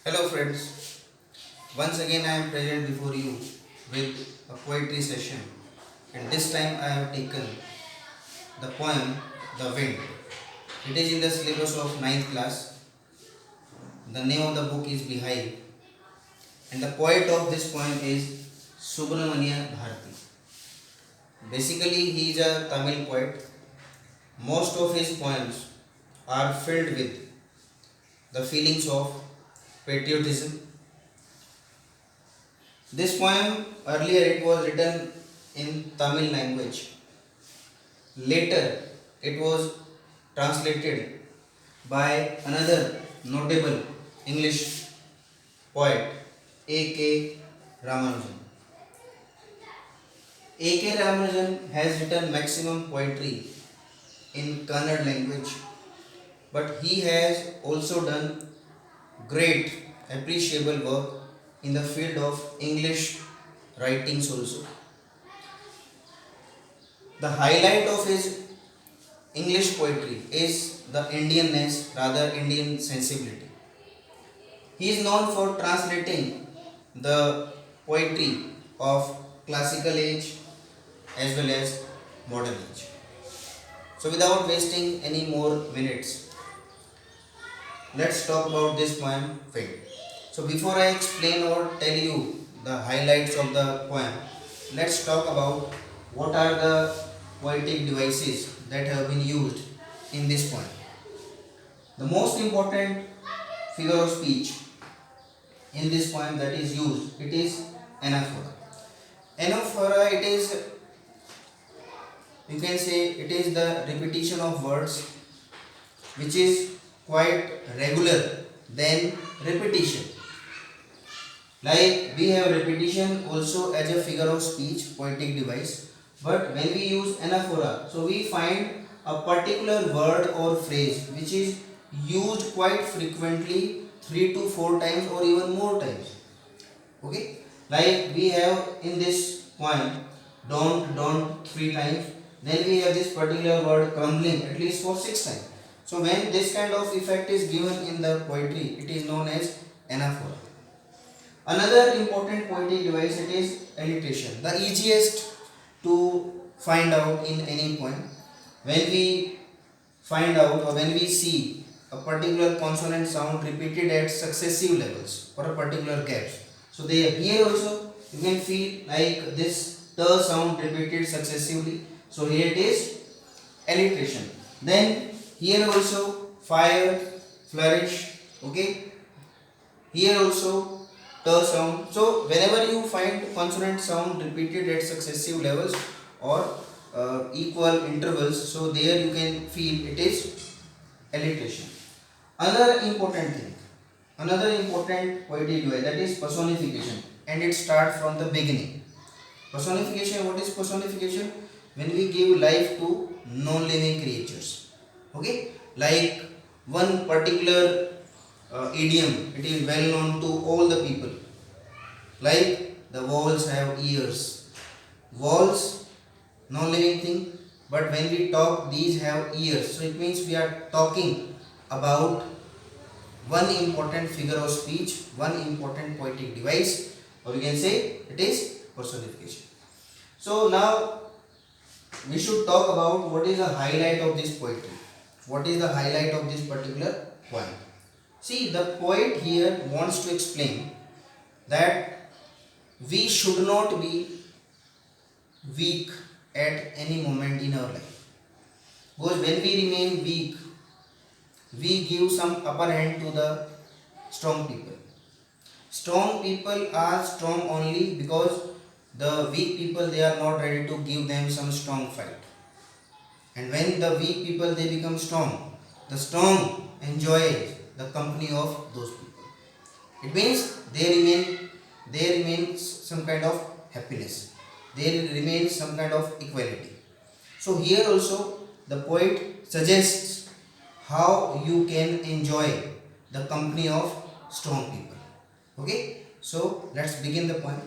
Hello friends, once again I am present before you with a poetry session, and this time I have taken the poem The Wind. It is in the syllabus of ninth class. The name of the book is Beehive, and the poet of this poem is Subramania Bharati. Basically, he is a Tamil poet. Most of his poems are filled with the feelings of patriotism. This poem earlier it was written in Tamil language. Later it was translated by another notable English poet A.K. Ramanujan. A.K. Ramanujan has written maximum poetry in Kannada language, but he has also done great appreciable work in the field of English writings also. The highlight of his English poetry is the Indianness, rather Indian sensibility. He is known for translating the poetry of classical age as well as modern age. So without wasting any more minutes, let's talk about this poem Fate. So before I explain or tell you the highlights of the poem, let's talk about what are the poetic devices that have been used in this poem. The most important figure of speech in this poem that is used, it is anaphora. Anaphora, it is, you can say, it is the repetition of words which is quite regular than repetition. Like we have repetition also as a figure of speech, poetic device, but when we use anaphora, so we find a particular word or phrase which is used quite frequently 3 to 4 times or even more times. Okay, like we have in this poem don't 3 times, then we have this particular word crumbling at least for 6 times. So when this kind of effect is given in the poetry, it is known as anaphora. Another important poetic device, it is alliteration. The easiest to find out in any poem. When we find out or when we see a particular consonant sound repeated at successive levels or a particular gaps. So they here also you can feel like this t sound repeated successively. So here it is alliteration. Then here also fire, flourish. Okay. Here also t sound. So whenever you find consonant sound repeated at successive levels or equal intervals, so there you can feel it is alliteration. Another important poetic device, that is personification, and it starts from the beginning. Personification, what is personification? When we give life to non-living creatures. Okay, like one particular idiom, it is well known to all the people. Like the walls have ears. Walls, non-living thing, but when we talk, these have ears. So it means we are talking about one important figure of speech, one important poetic device, or we can say it is personification. So now we should talk about what is the highlight of this poetry. What is the highlight of this particular poem? See, the poet here wants to explain that we should not be weak at any moment in our life. Because when we remain weak, we give some upper hand to the strong people. Strong people are strong only because the weak people, they are not ready to give them some strong fight. And when the weak people they become strong, the strong enjoy the company of those people. It means they remain some kind of happiness. There remains some kind of equality. So here also the poet suggests how you can enjoy the company of strong people. Okay, so let's begin the poem.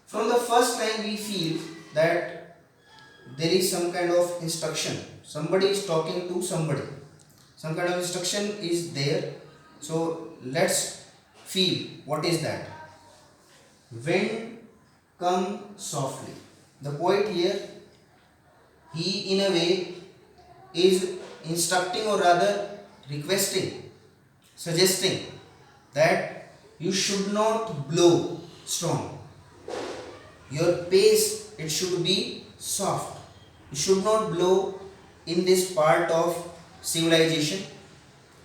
From the first line we feel that there is some kind of instruction. Somebody is talking to somebody. some kind of instruction is there. So let's feel what is that. Wind come softly. The poet here, he in a way is instructing or rather requesting, suggesting that you should not blow strong. Your pace, it should be soft. You should not blow in this part of civilization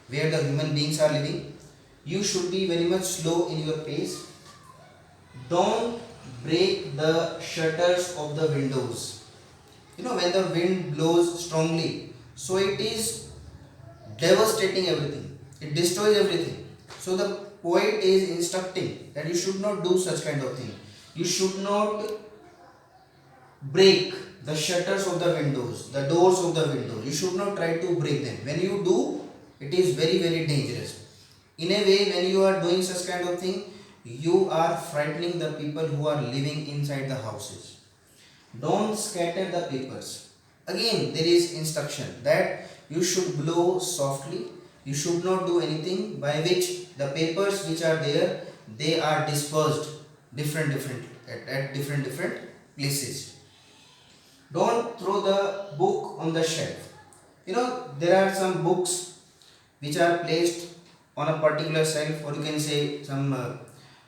where the human beings are living. You should be very much slow in your pace. Don't break the shutters of the windows. When the wind blows strongly, so it is devastating everything, it destroys everything. So the poet is instructing that you should not do such kind of thing. You should not break the shutters of the windows, the doors of the windows. You should not try to break them. When you do, it is very very dangerous. In a way, when you are doing such kind of thing, you are frightening the people who are living inside the houses. Don't scatter the papers. Again, there is instruction that you should blow softly. You should not do anything by which the papers which are there, they are dispersed at different places. Don't throw the book on the shelf. There are some books which are placed on a particular shelf, or you can say some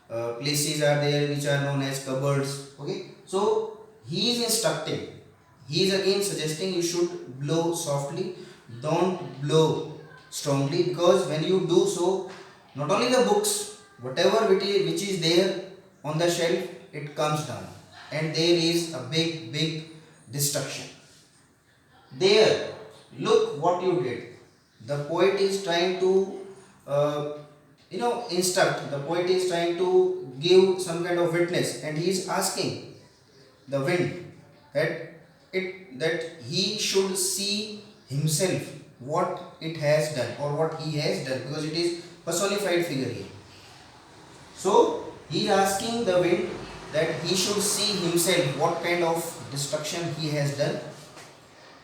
places are there which are known as cupboards. Okay, so he is instructing, he is again suggesting you should blow softly, don't blow strongly, because when you do so, not only the books, whatever which is there on the shelf, it comes down and there is a big destruction. There, look what you did. The poet is trying to instruct, the poet is trying to give some kind of witness, and he is asking the wind that he should see himself what it has done or what he has done, because it is personified figure here. So he is asking the wind that he should see himself what kind of destruction he has done.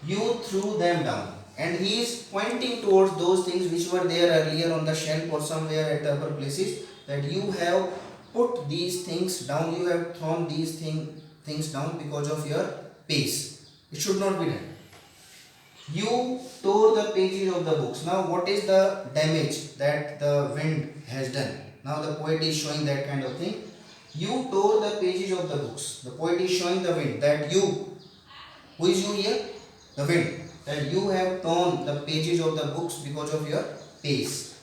You threw them down, and he is pointing towards those things which were there earlier on the shelf or somewhere at the upper places, that you have put these things down, you have thrown these things down because of your pace. It should not be done. You tore the pages of the books. Now what is the damage that the wind has done? Now the poet is showing that kind of thing. You tore the pages of the books. The poet is showing the wind that you, who is you here? The wind. That you have torn the pages of the books because of your pace.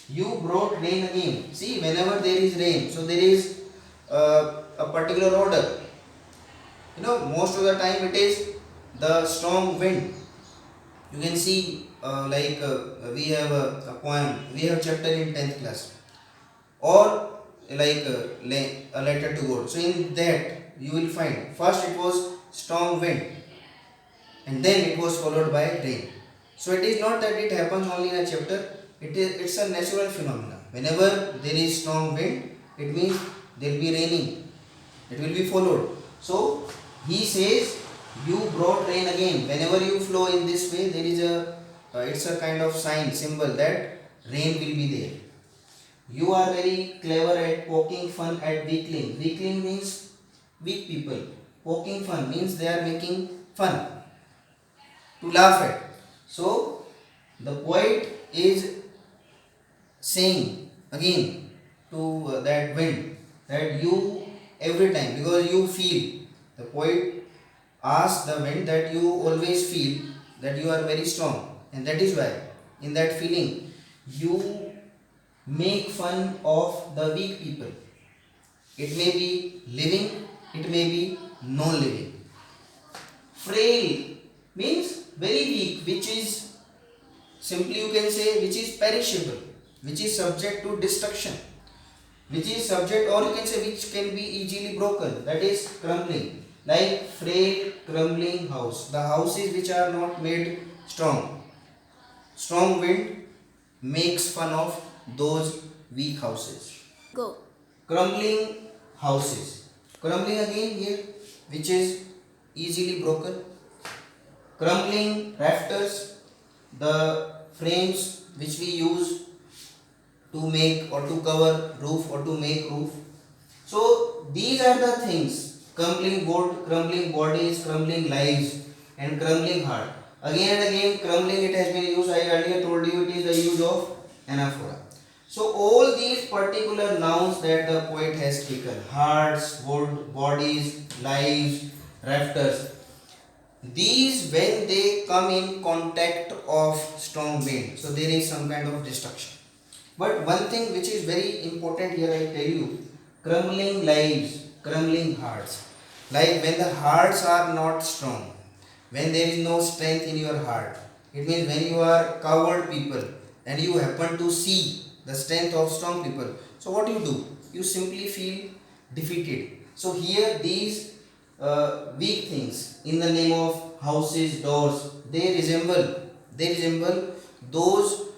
You brought rain again. See, whenever there is rain, so there is a particular order. Most of the time it is the strong wind. You can see we have a poem, we have chapter in 10th class, or like a letter to God. So in that you will find first it was strong wind, and then it was followed by rain. So it is not that it happens only in a chapter, it's a natural phenomenon. Whenever there is strong wind, it means there will be raining, it will be followed. So he says you brought rain again. Whenever you flow in this way, there is it's a kind of sign, symbol that rain will be there. You are very clever at poking fun at weakling. Weakling means weak people. Poking fun means they are making fun, to laugh at. So the poet is saying again to that wind that you, every time, because you feel, the poet asks the wind that you always feel that you are very strong, and that is why in that feeling you make fun of the weak people. It may be living, it may be non-living. Frail means very weak, which is, simply you can say, which is perishable, which is subject to destruction, which is subject, or you can say which can be easily broken, that is crumbling. Like frail crumbling house, the houses which are not made strong. Strong wind makes fun of those weak houses. Go. Crumbling houses. Crumbling again here, which is easily broken. Crumbling rafters, the frames which we use to make or to cover roof or to make roof. So these are the things: crumbling wood, crumbling bodies, crumbling lives, and crumbling heart. Again and again, crumbling it has been used. I earlier told you it is the use of anaphora. So all these particular nouns that the poet has taken: hearts, wood, bodies, lives, rafters. These, when they come in contact of strong wind, so there is some kind of destruction. But one thing which is very important here, I tell you: crumbling lives, crumbling hearts. Like when the hearts are not strong, when there is no strength in your heart, it means when you are coward people and you happen to see the strength of strong people. So what you do? You simply feel defeated. So here these weak things in the name of houses, doors, they resemble those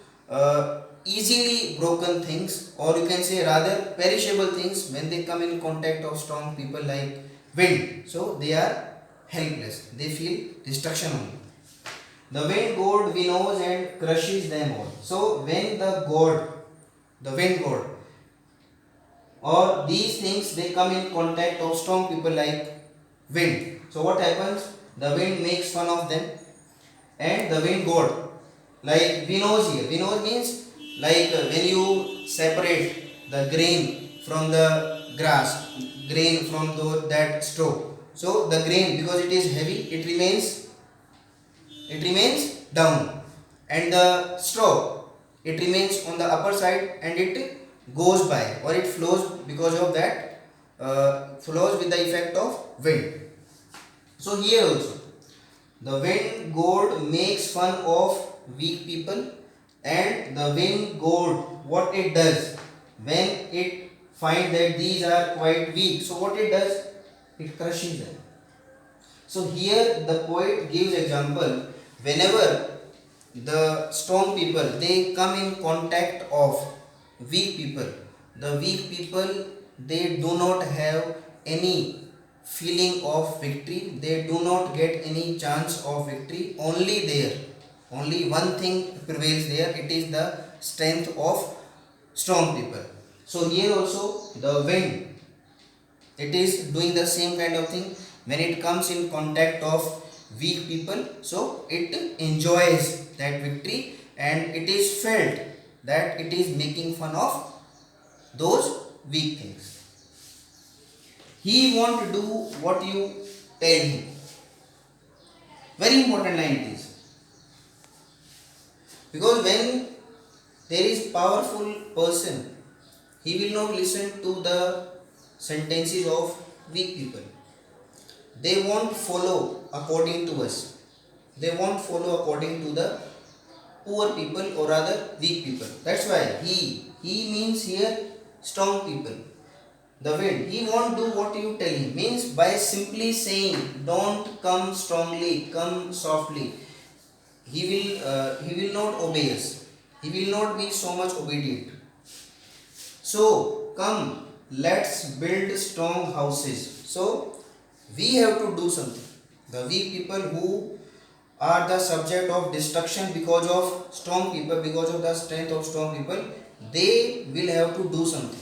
easily broken things, or you can say rather perishable things, when they come in contact of strong people like wind. So they are helpless, they feel destruction only. The wind god winnows and crushes them all. So when the wind god, or these things, they come in contact of strong people like wind, so what happens? The wind makes fun of them, and the wind god, like winnows here. Winnows means like when you separate the grain from the grass, grain from that straw. So the grain, because it is heavy, it remains down, and the straw, it remains on the upper side, and it goes by, or it flows because of that, flows with the effect of wind. So here also the wind god makes fun of weak people, and the wind god, what it does when it finds that these are quite weak, so what it does? It crushes them. So here the poet gives example: whenever the strong people, they come in contact of weak people, the weak people, they do not have any feeling of victory, they do not get any chance of victory. Only one thing prevails there, it is the strength of strong people. So here also the wind, it is doing the same kind of thing. When it comes in contact of weak people, so it enjoys that victory, and it is felt that it is making fun of those weak things. He won't do what you tell him. Very important line it is, because when there is powerful person, he will not listen to the sentences of weak people. They won't follow according to us, they won't follow according to the poor people, or rather weak people. That's why he means here strong people. The wind, he won't do what you tell him, means by simply saying don't come strongly, come softly, he will not obey us, he will not be so much obedient. So come, let's build strong houses. So we have to do something. The weak people who are the subject of destruction because of strong people, because of the strength of strong people, they will have to do something.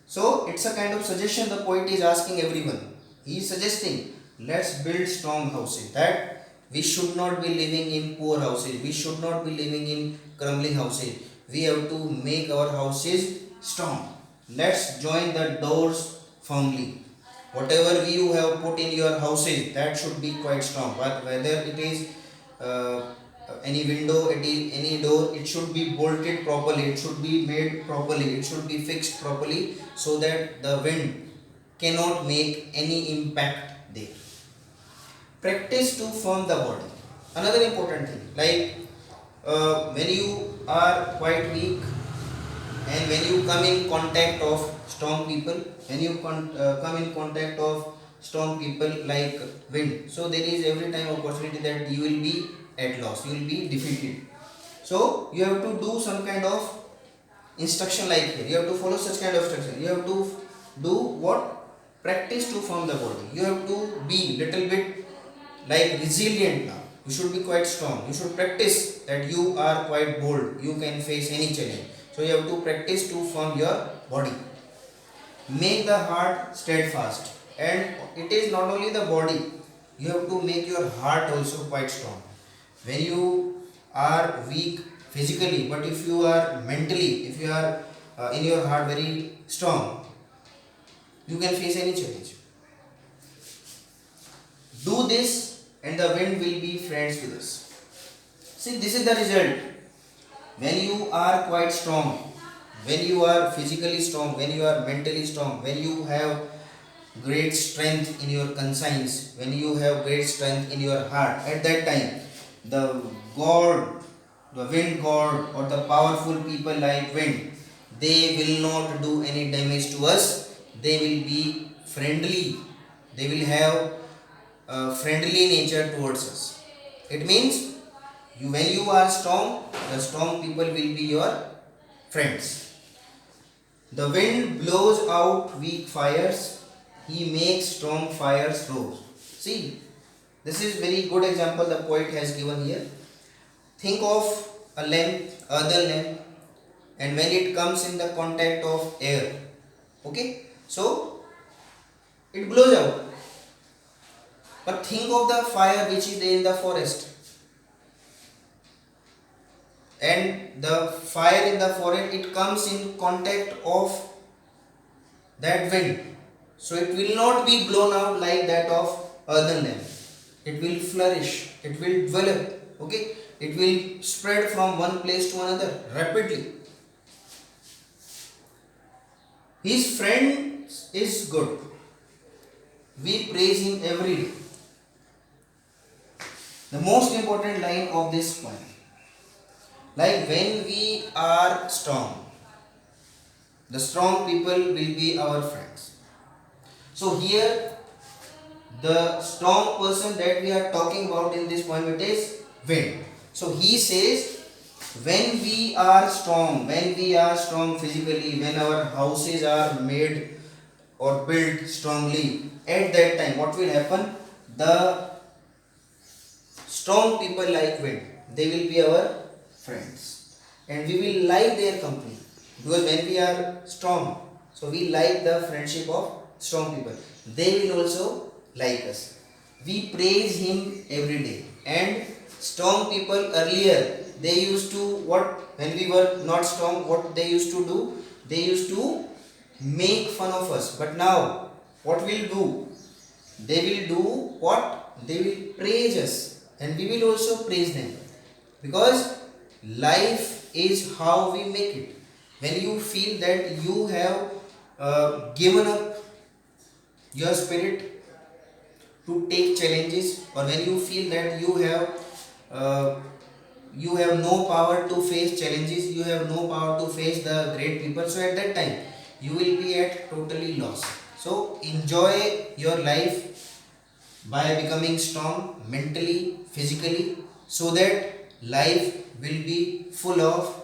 So it's a kind of suggestion the poet is asking everyone. He is suggesting, let's build strong houses, that we should not be living in poor houses, we should not be living in crumbling houses, we have to make our houses strong. Let's join the doors firmly. Whatever you have put in your houses, that should be quite strong, but whether it is any window, it is any door, it should be bolted properly, it should be made properly, it should be fixed properly, so that the wind cannot make any impact there. Practice to form the body. Another important thing, like when you are quite weak, and when you come in contact of strong people, when you come in contact of strong people like wind, so there is every time opportunity that you will be at loss, you will be defeated. So you have to do some kind of instruction like here, you have to follow such kind of instruction, you have to do what? Practice to form the body. You have to be little bit like resilient now. You should be quite strong. You should practice that you are quite bold. You can face any challenge. So you have to practice to form your body. Make the heart steadfast. And it is not only the body. You have to make your heart also quite strong. When you are weak physically, but if you are mentally, if you are in your heart very strong, you can face any challenge. Do this and the wind will be friends with us. See, this is the result. When you are quite strong, when you are physically strong, when you are mentally strong, when you have great strength in your conscience, when you have great strength in your heart, at that time, the God, the wind God, or the powerful people like wind, they will not do any damage to us. They will be friendly. They will have a friendly nature towards us. It means when you are strong, the strong people will be your friends. The wind blows out weak fires. He makes strong fires rose. See, this is very good example the poet has given here. Think of a lamp, other lamp, and when it comes in the contact of air, okay, so it blows out. But think of the fire which is there in the forest, and the fire in the forest, it comes in contact of that wind, so it will not be blown out like that of earthen lamp. It will flourish, it will develop, okay, it will spread from one place to another rapidly. His friend is good, we praise him every day. The most important line of this poem, like when we are strong, the strong people will be our friends. So here the strong person that we are talking about in this poem, it is wind. So he says, when we are strong, physically, when our houses are made or built strongly, at that time what will happen? The strong people like wind, they will be our friends, and we will like their company, because when we are strong, so we like the friendship of strong people. They will also like us. We praise him every day. And strong people earlier, they used to what, when we were not strong, what they used to do? They used to make fun of us. But now what will do? They will do what? They will praise us, and we will also praise them, because life is how we make it. When you feel that you have given up your spirit to take challenges, or when you feel that you have no power to face challenges, you have no power to face the great people, so at that time you will be at totally loss. So enjoy your life by becoming strong mentally, physically, so that life will be full of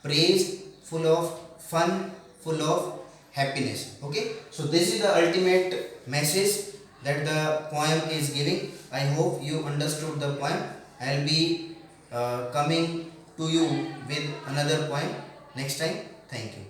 praise, full of fun, full of happiness. Okay, so this is the ultimate message that the poem is giving. I hope you understood the poem. I'll be coming to you with another poem next time. Thank you.